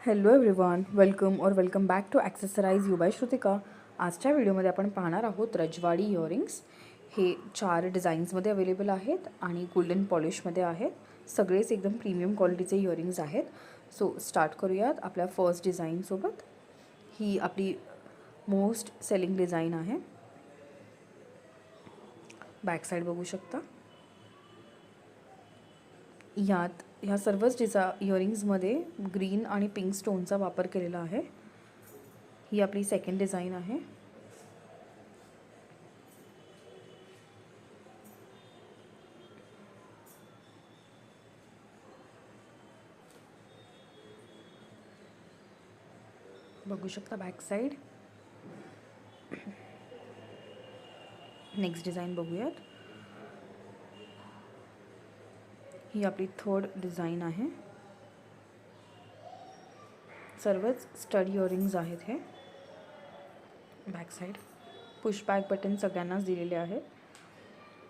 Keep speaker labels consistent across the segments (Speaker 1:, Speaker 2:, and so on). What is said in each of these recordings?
Speaker 1: Hello everyone, welcome back to accessorize you by Shrutika. आजच्या व्हिडिओमध्ये आपण पाहणार आहोत रजवाडी इयरिंग्स. हे 4 डिझाईन्समध्ये अवेलेबल आहेत आणि गोल्डन पॉलिशमध्ये आहेत. सगळेच एकदम प्रीमियम क्वालिटीचे इयरिंग्स आहेत. सो स्टार्ट करूयात आपल्या फर्स्ट डिझाईनसोबत. ही आपली मोस्ट सेलिंग डिझाईन आहे. बॅक साईड बघू शकता. ह्या सर्वच इयरिंग्समध्ये ग्रीन आणि पिंक स्टोनचा वापर केलेला आहे. ही आपली सेकंड डिझाईन आहे. बघू शकता बॅक साईड. नेक्स्ट डिझाईन बघूयात. ही आपली थर्ड डिझाईन आहे. सर्वच स्टड इयरिंग्स आहेत. हे back side push back button सगळ्यांनाच दिलेले आहेत.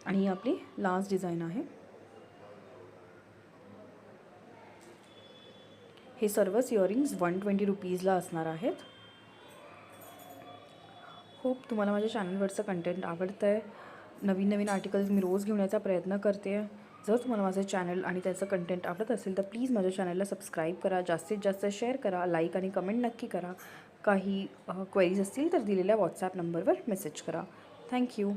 Speaker 1: आणि ही आपली लास्ट डिझाईन आहे. हे सर्वच इयरिंग्स 120 रुपीजला असणार आहेत. होप तुम्हाला माझ्या चॅनलवरचं कंटेंट आवडतं आहे. नवीन आर्टिकल्स मी रोज घेऊन यायचा प्रयत्न करते आहे. जर तुम्हाला माझं चॅनल आणि त्याचं कंटेंट आवडत असेल तर प्लीज माझ्या चॅनलला सबस्क्राईब करा, जास्तीत जास्त शेअर करा, लाईक आणि कमेंट नक्की करा. काही क्वेरीज असतील तर दिलेल्या व्हॉट्सॲप नंबरवर मेसेज करा. थँक्यू.